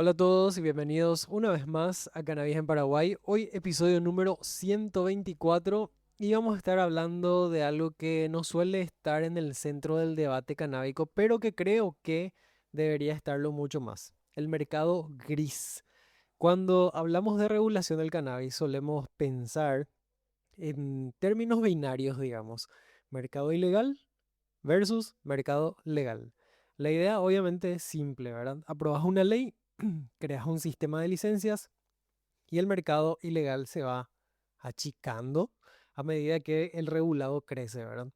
Hola a todos y bienvenidos una vez más a Cannabis en Paraguay. Hoy episodio número 124 y vamos a estar hablando de algo que no suele estar en el centro del debate canábico, pero que creo que debería estarlo mucho más. El mercado gris. Cuando hablamos de regulación del cannabis solemos pensar en términos binarios, digamos. Mercado ilegal versus mercado legal. La idea obviamente es simple, ¿verdad? Aprobas una ley, creas un sistema de licencias y el mercado ilegal se va achicando a medida que el regulado crece, ¿verdad?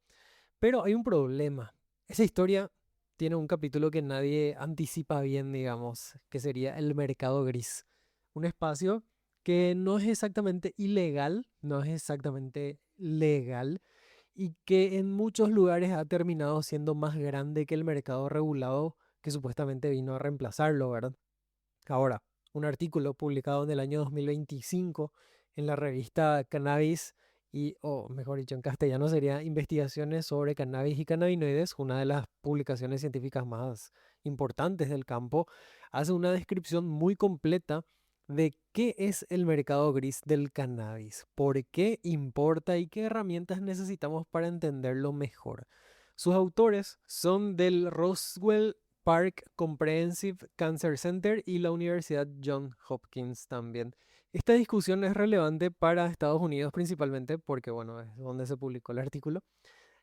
Pero hay un problema. Esa historia tiene un capítulo que nadie anticipa bien, digamos, que sería el mercado gris. Un espacio que no es exactamente ilegal, no es exactamente legal y que en muchos lugares ha terminado siendo más grande que el mercado regulado que supuestamente vino a reemplazarlo, ¿verdad? Ahora, un artículo publicado en el año 2025 en la revista Cannabis o mejor dicho, en castellano sería Investigaciones sobre Cannabis y Cannabinoides, una de las publicaciones científicas más importantes del campo, hace una descripción muy completa de qué es el mercado gris del cannabis, por qué importa y qué herramientas necesitamos para entenderlo mejor. Sus autores son del Roswell Park Comprehensive Cancer Center y la Universidad Johns Hopkins también. Esta discusión es relevante para Estados Unidos principalmente porque, bueno, es donde se publicó el artículo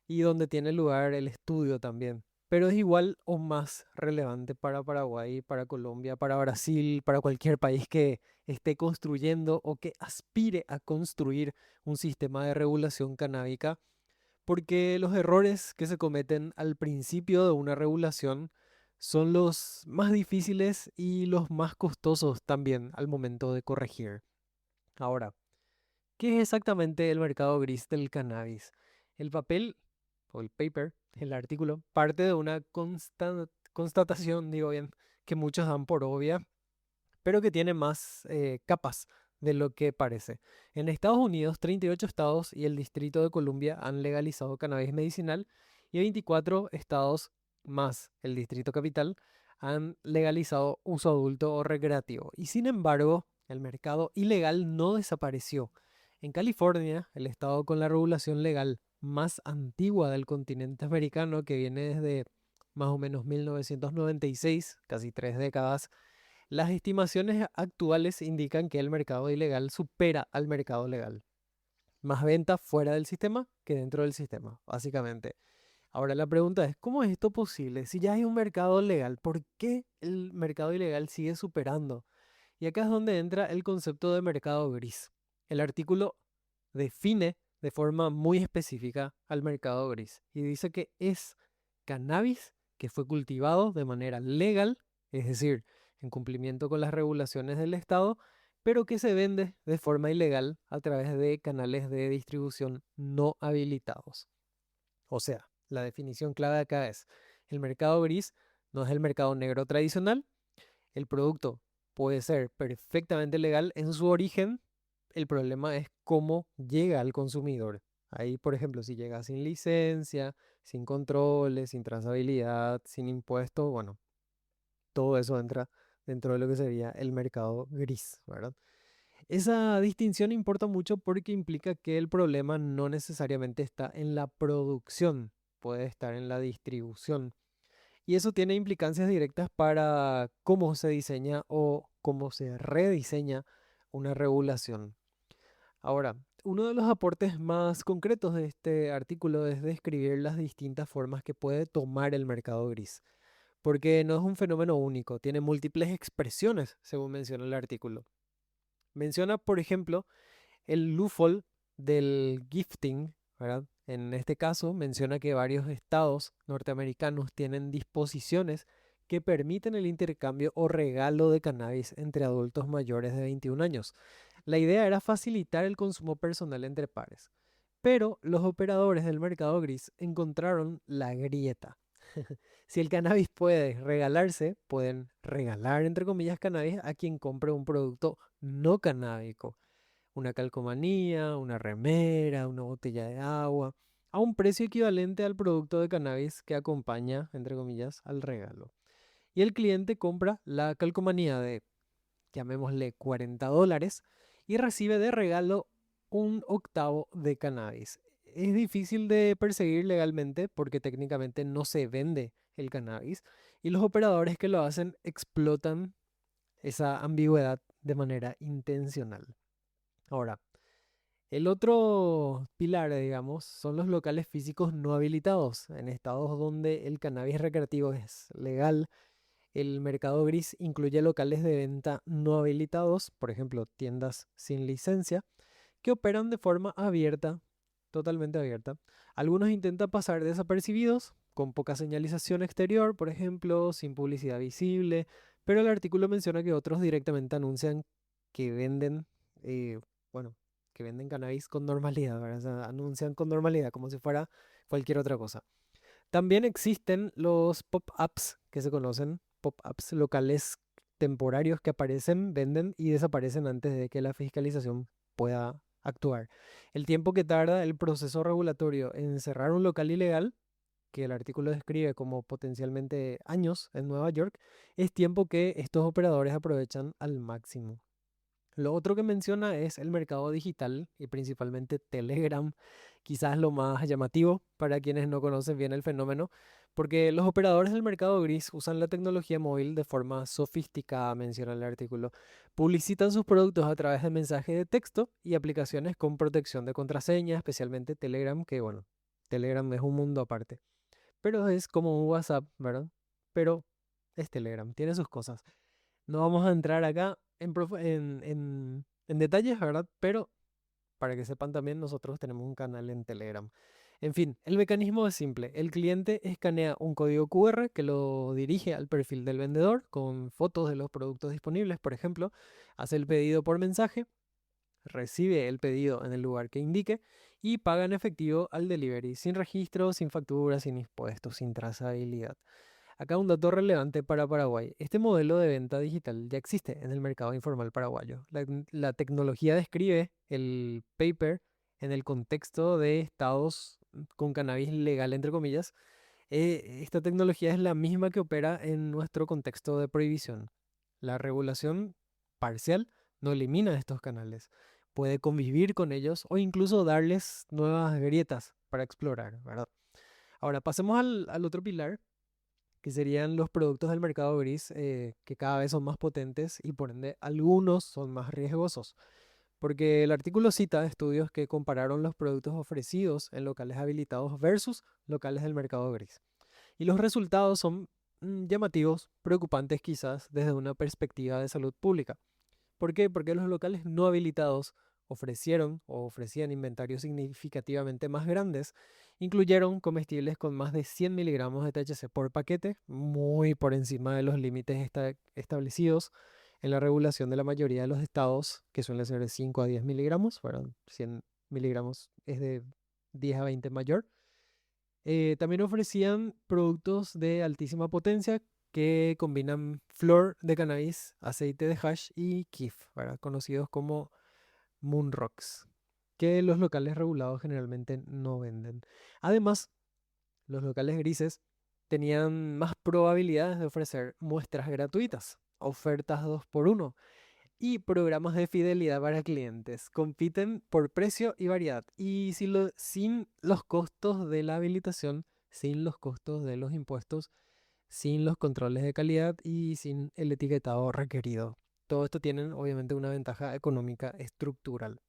y donde tiene lugar el estudio también. Pero es igual o más relevante para Paraguay, para Colombia, para Brasil, para cualquier país que esté construyendo o que aspire a construir un sistema de regulación canábica, porque los errores que se cometen al principio de una regulación son los más difíciles y los más costosos también al momento de corregir. Ahora, ¿qué es exactamente el mercado gris del cannabis? El papel o el paper, el artículo, parte de una constatación, digo bien, que muchos dan por obvia, pero que tiene más capas de lo que parece. En Estados Unidos, 38 estados y el Distrito de Columbia han legalizado cannabis medicinal y 24 estados más el Distrito Capital han legalizado uso adulto o recreativo. Y sin embargo, el mercado ilegal no desapareció. En California, el estado con la regulación legal más antigua del continente americano, que viene desde más o menos 1996, casi 3 décadas, las estimaciones actuales indican que el mercado ilegal supera al mercado legal. Más ventas fuera del sistema que dentro del sistema, básicamente. Ahora la pregunta es, ¿cómo es esto posible? Si ya hay un mercado legal, ¿por qué el mercado ilegal sigue superando? Y acá es donde entra el concepto de mercado gris. El artículo define de forma muy específica al mercado gris y dice que es cannabis que fue cultivado de manera legal, es decir, en cumplimiento con las regulaciones del Estado, pero que se vende de forma ilegal a través de canales de distribución no habilitados. O sea, la definición clave acá es, el mercado gris no es el mercado negro tradicional, el producto puede ser perfectamente legal en su origen, el problema es cómo llega al consumidor. Ahí, por ejemplo, si llega sin licencia, sin controles, sin trazabilidad, sin impuestos, bueno, todo eso entra dentro de lo que sería el mercado gris, ¿verdad? Esa distinción importa mucho porque implica que el problema no necesariamente está en la producción, puede estar en la distribución. Y eso tiene implicancias directas para cómo se diseña o cómo se rediseña una regulación. Ahora, uno de los aportes más concretos de este artículo es describir las distintas formas que puede tomar el mercado gris, porque no es un fenómeno único, tiene múltiples expresiones, según menciona el artículo. Menciona, por ejemplo, el loophole del gifting, ¿verdad? En este caso menciona que varios estados norteamericanos tienen disposiciones que permiten el intercambio o regalo de cannabis entre adultos mayores de 21 años. La idea era facilitar el consumo personal entre pares, pero los operadores del mercado gris encontraron la grieta. Si el cannabis puede regalarse, pueden regalar, entre comillas, cannabis a quien compre un producto no canábico, una calcomanía, una remera, una botella de agua, a un precio equivalente al producto de cannabis que acompaña, entre comillas, al regalo. Y el cliente compra la calcomanía de llamémosle $40, y recibe de regalo un octavo de cannabis. Es difícil de perseguir legalmente porque técnicamente no se vende el cannabis y los operadores que lo hacen explotan esa ambigüedad de manera intencional. Ahora, el otro pilar, digamos, son los locales físicos no habilitados. En estados donde el cannabis recreativo es legal, el mercado gris incluye locales de venta no habilitados, por ejemplo, tiendas sin licencia, que operan de forma abierta, totalmente abierta. Algunos intentan pasar desapercibidos, con poca señalización exterior, por ejemplo, sin publicidad visible, pero el artículo menciona que otros directamente anuncian que venden, eh, bueno, que venden cannabis con normalidad, ¿verdad? O sea, anuncian con normalidad, como si fuera cualquier otra cosa. También existen los pop-ups que se conocen, pop-ups locales temporarios que aparecen, venden y desaparecen antes de que la fiscalización pueda actuar. El tiempo que tarda el proceso regulatorio en cerrar un local ilegal, que el artículo describe como potencialmente años en Nueva York, es tiempo que estos operadores aprovechan al máximo. Lo otro que menciona es el mercado digital y principalmente Telegram, quizás lo más llamativo para quienes no conocen bien el fenómeno, porque los operadores del mercado gris usan la tecnología móvil de forma sofisticada, menciona el artículo. Publicitan sus productos a través de mensajes de texto y aplicaciones con protección de contraseña, especialmente Telegram, que bueno, Telegram es un mundo aparte, pero es como un WhatsApp, ¿verdad? Pero es Telegram, tiene sus cosas. No vamos a entrar acá en detalles, ¿verdad? Pero para que sepan también, nosotros tenemos un canal en Telegram. En fin, el mecanismo es simple. El cliente escanea un código QR que lo dirige al perfil del vendedor con fotos de los productos disponibles, por ejemplo. Hace el pedido por mensaje, recibe el pedido en el lugar que indique y paga en efectivo al delivery, sin registro, sin factura, sin impuestos, sin trazabilidad. Acá un dato relevante para Paraguay. Este modelo de venta digital ya existe en el mercado informal paraguayo. La tecnología describe el paper en el contexto de estados con cannabis legal, entre comillas. Esta tecnología es la misma que opera en nuestro contexto de prohibición. La regulación parcial no elimina estos canales. Puede convivir con ellos o incluso darles nuevas grietas para explorar, ¿verdad? Ahora, pasemos al otro pilar que serían los productos del mercado gris, que cada vez son más potentes y por ende algunos son más riesgosos. Porque el artículo cita estudios que compararon los productos ofrecidos en locales habilitados versus locales del mercado gris. Y los resultados son llamativos, preocupantes quizás desde una perspectiva de salud pública. ¿Por qué? Porque los locales no habilitados ofrecieron o ofrecían inventarios significativamente más grandes, incluyeron comestibles con más de 100 miligramos de THC por paquete, muy por encima de los límites establecidos en la regulación de la mayoría de los estados, que suelen ser de 5 a 10 miligramos, fueron 100 miligramos es de 10 a 20 mayor. También ofrecían productos de altísima potencia que combinan flor de cannabis, aceite de hash y kiff, ¿verdad? Conocidos como Moon Rocks, que los locales regulados generalmente no venden. Además, los locales grises tenían más probabilidades de ofrecer muestras gratuitas, ofertas 2 por 1 y programas de fidelidad para clientes. Compiten por precio y variedad. Y sin los costos de la habilitación, sin los costos de los impuestos, sin los controles de calidad y sin el etiquetado requerido. Todo esto tiene obviamente una ventaja económica estructural.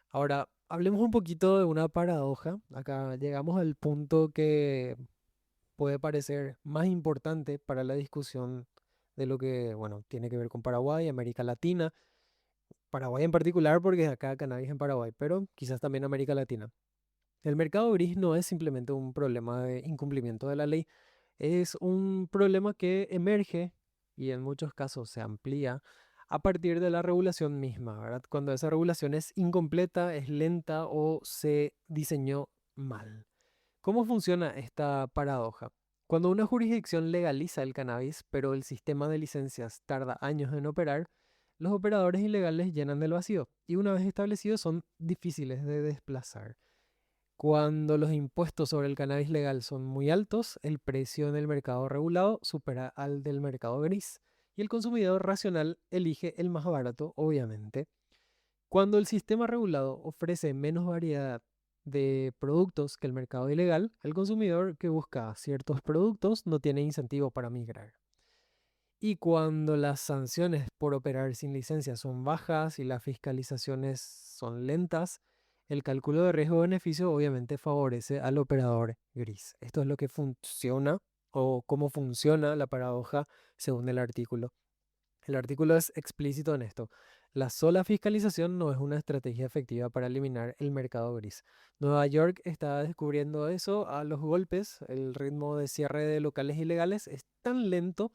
Ahora, hablemos un poquito de una paradoja. Acá llegamos al punto que puede parecer más importante para la discusión de lo que, bueno, tiene que ver con Paraguay, América Latina, Paraguay en particular porque acá cannabis en Paraguay, pero quizás también América Latina. El mercado gris no es simplemente un problema de incumplimiento de la ley, es un problema que emerge y en muchos casos se amplía a partir de la regulación misma, ¿verdad? Cuando esa regulación es incompleta, es lenta o se diseñó mal. ¿Cómo funciona esta paradoja? Cuando una jurisdicción legaliza el cannabis, pero el sistema de licencias tarda años en operar, los operadores ilegales llenan del vacío y una vez establecidos son difíciles de desplazar. Cuando los impuestos sobre el cannabis legal son muy altos, el precio en el mercado regulado supera al del mercado gris y el consumidor racional elige el más barato, obviamente. Cuando el sistema regulado ofrece menos variedad de productos que el mercado ilegal, el consumidor que busca ciertos productos no tiene incentivo para migrar. Y cuando las sanciones por operar sin licencia son bajas y las fiscalizaciones son lentas, el cálculo de riesgo-beneficio obviamente favorece al operador gris. Esto es lo que funciona o cómo funciona la paradoja según el artículo. El artículo es explícito en esto. La sola fiscalización no es una estrategia efectiva para eliminar el mercado gris. Nueva York está descubriendo eso a los golpes. El ritmo de cierre de locales ilegales es tan lento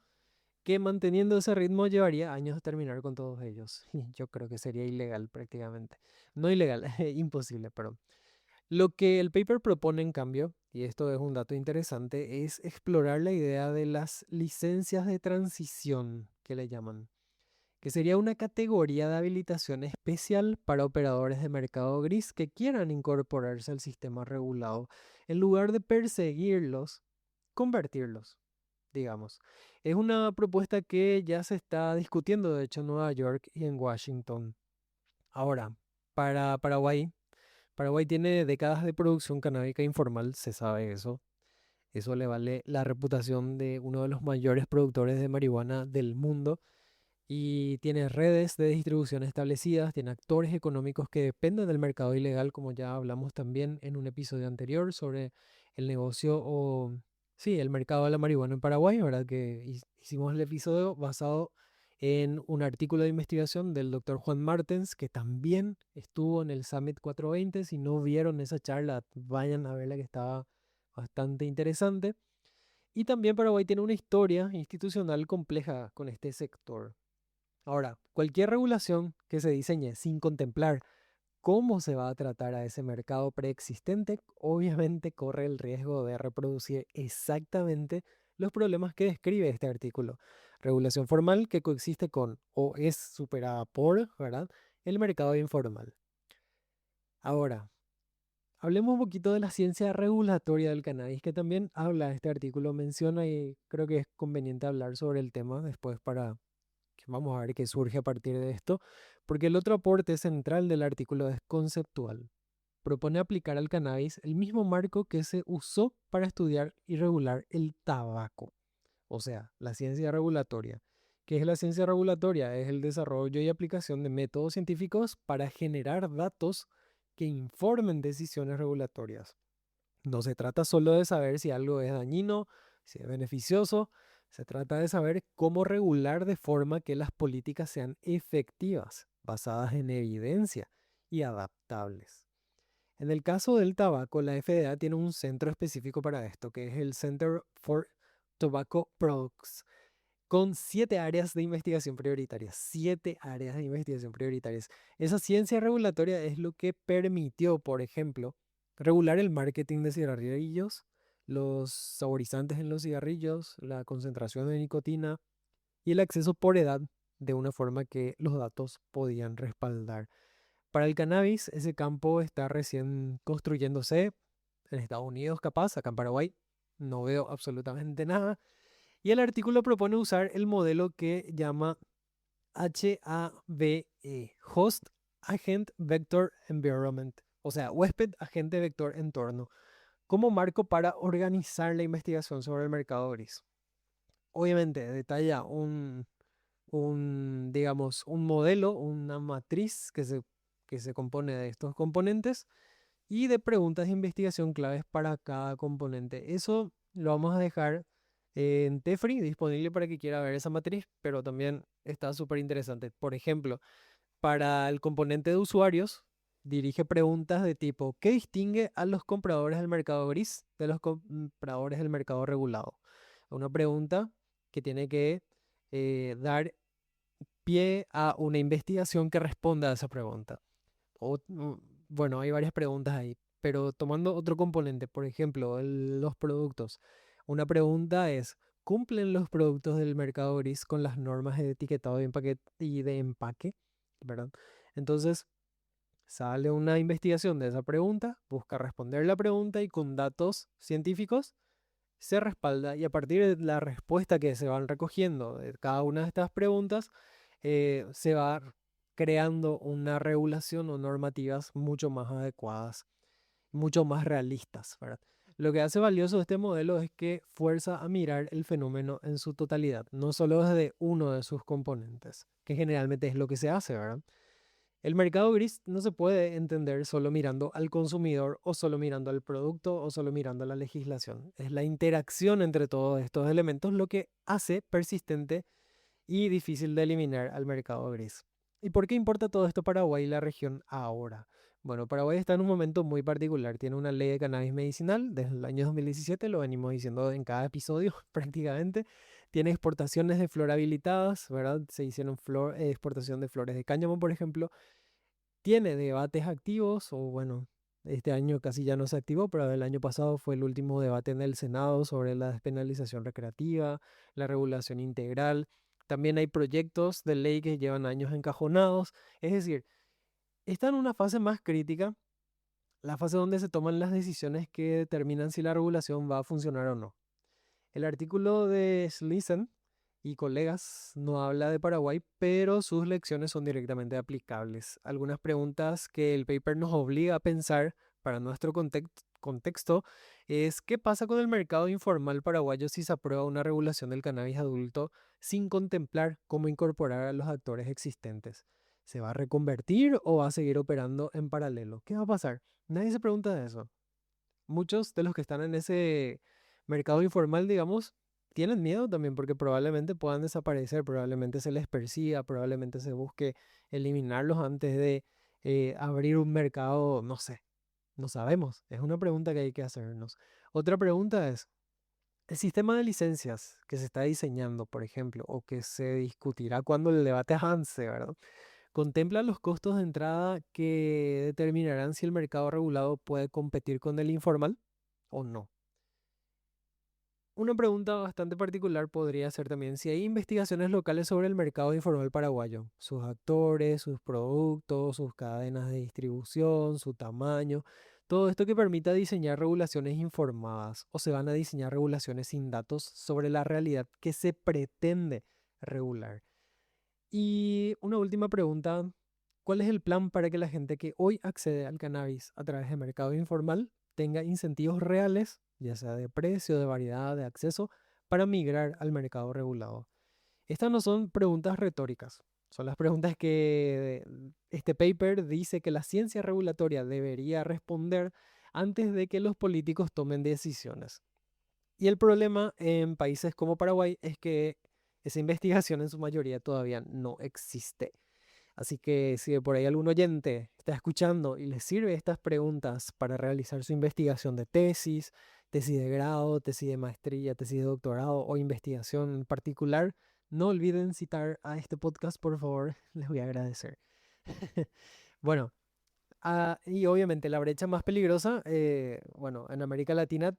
que manteniendo ese ritmo llevaría años terminar con todos ellos. Y yo creo que sería ilegal prácticamente. No ilegal, imposible, pero lo que el paper propone en cambio, y esto es un dato interesante, es explorar la idea de las licencias de transición, que le llaman, que sería una categoría de habilitación especial para operadores de mercado gris que quieran incorporarse al sistema regulado. En lugar de perseguirlos, convertirlos, digamos. Es una propuesta que ya se está discutiendo, de hecho, en Nueva York y en Washington. Ahora, para Paraguay, Paraguay tiene décadas de producción canábica informal, se sabe eso. Eso le vale la reputación de uno de los mayores productores de marihuana del mundo y tiene redes de distribución establecidas, tiene actores económicos que dependen del mercado ilegal, como ya hablamos también en un episodio anterior sobre el negocio o, sí, el mercado de la marihuana en Paraguay, ¿verdad? Que hicimos el episodio basado en un artículo de investigación del doctor Juan Martens, que también estuvo en el Summit 420. Si no vieron esa charla, vayan a verla que estaba bastante interesante. Y también Paraguay tiene una historia institucional compleja con este sector. Ahora, cualquier regulación que se diseñe sin contemplar cómo se va a tratar a ese mercado preexistente, obviamente corre el riesgo de reproducir exactamente los problemas que describe este artículo. Regulación formal que coexiste con o es superada por, ¿verdad? El mercado informal. Ahora, hablemos un poquito de la ciencia regulatoria del cannabis, que también habla este artículo, menciona y creo que es conveniente hablar sobre el tema después para que vamos a ver qué surge a partir de esto, porque el otro aporte central del artículo es conceptual. Propone aplicar al cannabis el mismo marco que se usó para estudiar y regular el tabaco, o sea, la ciencia regulatoria. ¿Qué es la ciencia regulatoria? Es el desarrollo y aplicación de métodos científicos para generar datos que informen decisiones regulatorias. No se trata solo de saber si algo es dañino, si es beneficioso, se trata de saber cómo regular de forma que las políticas sean efectivas, basadas en evidencia y adaptables. En el caso del tabaco, la FDA tiene un centro específico para esto, que es el Center for Tobacco Products, con 7 áreas de investigación prioritarias. 7 áreas de investigación prioritarias. Esa ciencia regulatoria es lo que permitió, por ejemplo, regular el marketing de cigarrillos, los saborizantes en los cigarrillos, la concentración de nicotina y el acceso por edad de una forma que los datos podían respaldar. Para el cannabis, ese campo está recién construyéndose en Estados Unidos, capaz, acá en Paraguay. No veo absolutamente nada. Y el artículo propone usar el modelo que llama HAVE, Host Agent Vector Environment, o sea, huésped agente vector entorno, como marco para organizar la investigación sobre el mercado gris. Obviamente, detalla digamos, un modelo, una matriz que se compone de estos componentes y de preguntas de investigación claves para cada componente. Eso lo vamos a dejar en Tefri, disponible para que quiera ver esa matriz, pero también está súper interesante. Por ejemplo, para el componente de usuarios, dirige preguntas de tipo, ¿qué distingue a los compradores del mercado gris de los compradores del mercado regulado? Una pregunta que tiene que dar pie a una investigación que responda a esa pregunta. Bueno, hay varias preguntas ahí, pero tomando otro componente, por ejemplo, los productos. Una pregunta es, ¿cumplen los productos del mercado gris con las normas de etiquetado y de empaque? ¿Verdad? Entonces, sale una investigación de esa pregunta, busca responder la pregunta y con datos científicos se respalda y a partir de la respuesta que se van recogiendo de cada una de estas preguntas, se va creando una regulación o normativas mucho más adecuadas, mucho más realistas, ¿verdad? Lo que hace valioso este modelo es que fuerza a mirar el fenómeno en su totalidad, no solo desde uno de sus componentes, que generalmente es lo que se hace, ¿verdad? El mercado gris no se puede entender solo mirando al consumidor o solo mirando al producto o solo mirando a la legislación. Es la interacción entre todos estos elementos lo que hace persistente y difícil de eliminar al mercado gris. ¿Y por qué importa todo esto Paraguay y la región ahora? Bueno, Paraguay está en un momento muy particular. Tiene una ley de cannabis medicinal desde el año 2017, lo venimos diciendo en cada episodio prácticamente. Tiene exportaciones de flor habilitadas, ¿verdad? Se hicieron exportación de flores de cáñamo, por ejemplo. Tiene debates activos, o bueno, este año casi ya no se activó, pero el año pasado fue el último debate en el Senado sobre la despenalización recreativa, la regulación integral. También hay proyectos de ley que llevan años encajonados. Es decir, está en una fase más crítica, la fase donde se toman las decisiones que determinan si la regulación va a funcionar o no. El artículo de Sleason y colegas no habla de Paraguay, pero sus lecciones son directamente aplicables. Algunas preguntas que el paper nos obliga a pensar para nuestro contexto es qué pasa con el mercado informal paraguayo si se aprueba una regulación del cannabis adulto sin contemplar cómo incorporar a los actores existentes. ¿Se va a reconvertir o va a seguir operando en paralelo? ¿Qué va a pasar? Nadie se pregunta de eso. Muchos de los que están en ese mercado informal, digamos, tienen miedo también porque probablemente puedan desaparecer, probablemente se les persiga, probablemente se busque eliminarlos antes de abrir un mercado, no sé, no sabemos. Es una pregunta que hay que hacernos. Otra pregunta es, el sistema de licencias que se está diseñando, por ejemplo, o que se discutirá cuando el debate avance, ¿verdad? Contempla los costos de entrada que determinarán si el mercado regulado puede competir con el informal o no. Una pregunta bastante particular podría ser también si hay investigaciones locales sobre el mercado informal paraguayo, sus actores, sus productos, sus cadenas de distribución, su tamaño, todo esto que permita diseñar regulaciones informadas o se van a diseñar regulaciones sin datos sobre la realidad que se pretende regular. Y una última pregunta, ¿cuál es el plan para que la gente que hoy accede al cannabis a través del mercado informal tenga incentivos reales, ya sea de precio, de variedad, de acceso, para migrar al mercado regulado? Estas no son preguntas retóricas, son las preguntas que este paper dice que la ciencia regulatoria debería responder antes de que los políticos tomen decisiones. Y el problema en países como Paraguay es que esa investigación en su mayoría todavía no existe. Así que si por ahí algún oyente está escuchando y le sirve estas preguntas para realizar su investigación de tesis, tesis de grado, tesis de maestría, tesis de doctorado o investigación en particular, no olviden citar a este podcast, por favor, les voy a agradecer. Bueno, y obviamente la brecha más peligrosa, bueno, en América Latina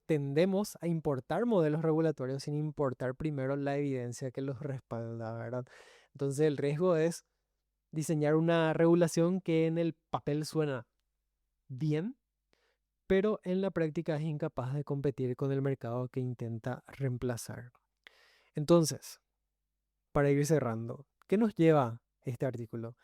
tendemos a importar modelos regulatorios sin importar primero la evidencia que los respalda, ¿verdad? Entonces el riesgo es diseñar una regulación que en el papel suena bien, pero en la práctica es incapaz de competir con el mercado que intenta reemplazar. Entonces, para ir cerrando, ¿qué nos lleva este artículo?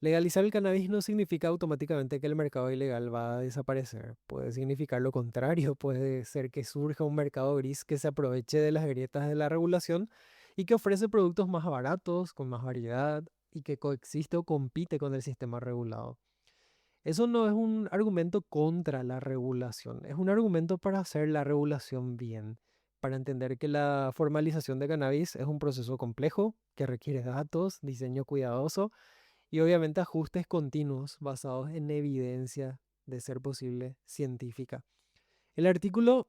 Legalizar el cannabis no significa automáticamente que el mercado ilegal va a desaparecer. Puede significar lo contrario. Puede ser que surja un mercado gris que se aproveche de las grietas de la regulación y que ofrece productos más baratos, con más variedad y que coexiste o compite con el sistema regulado. Eso no es un argumento contra la regulación, es un argumento para hacer la regulación bien, para entender que la formalización de cannabis es un proceso complejo que requiere datos, diseño cuidadoso y obviamente ajustes continuos basados en evidencia de ser posible científica. El artículo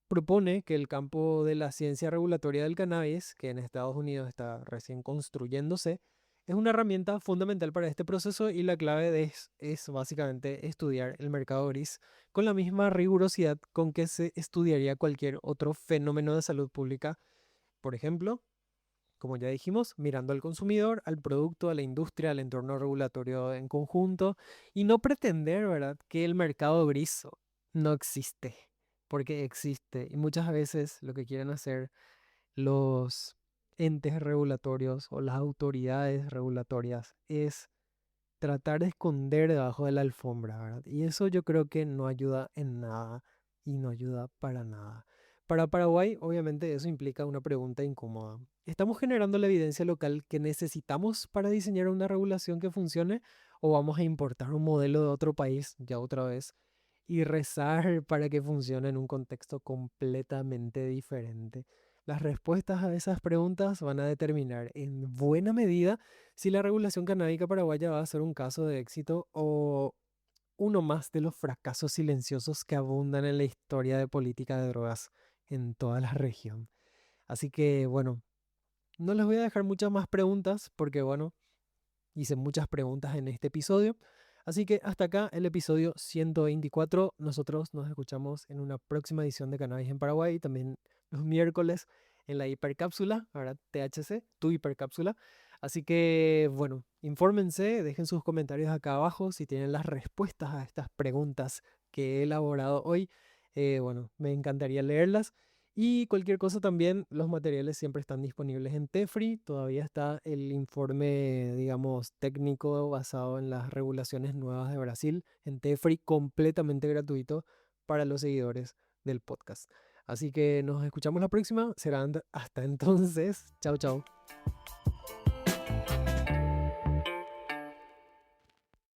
propone que el campo de la ciencia regulatoria del cannabis, que en Estados Unidos está recién construyéndose, es una herramienta fundamental para este proceso y la clave es básicamente estudiar el mercado gris con la misma rigurosidad con que se estudiaría cualquier otro fenómeno de salud pública. Por ejemplo, como ya dijimos, mirando al consumidor, al producto, a la industria, al entorno regulatorio en conjunto y no pretender, ¿verdad?, que el mercado gris no existe. porque existe. Y muchas veces lo que quieren hacer los entes regulatorios o las autoridades regulatorias es tratar de esconder debajo de la alfombra, ¿verdad? Y eso yo creo que no ayuda en nada y no ayuda para nada. Para Paraguay, obviamente, eso implica una pregunta incómoda. ¿Estamos generando la evidencia local que necesitamos para diseñar una regulación que funcione? ¿O vamos a importar un modelo de otro país, ya otra vez, y rezar para que funcione en un contexto completamente diferente? Las respuestas a esas preguntas van a determinar en buena medida si la regulación canábica paraguaya va a ser un caso de éxito o uno más de los fracasos silenciosos que abundan en la historia de política de drogas en toda la región. Así que bueno, no les voy a dejar muchas más preguntas porque bueno, hice muchas preguntas en este episodio. Así que hasta acá el episodio 124. Nosotros nos escuchamos en una próxima edición de Cannabis en Paraguay, también los miércoles en la hipercápsula, ahora THC, tu hipercápsula. Así que bueno, infórmense, dejen sus comentarios acá abajo si tienen las respuestas a estas preguntas que he elaborado hoy. Bueno, me encantaría leerlas. Y cualquier cosa también, los materiales siempre están disponibles en Tefri. Todavía está el informe, digamos, técnico basado en las regulaciones nuevas de Brasil en Tefri, completamente gratuito para los seguidores del podcast. Así que nos escuchamos la próxima. Será hasta entonces. Chao, chao.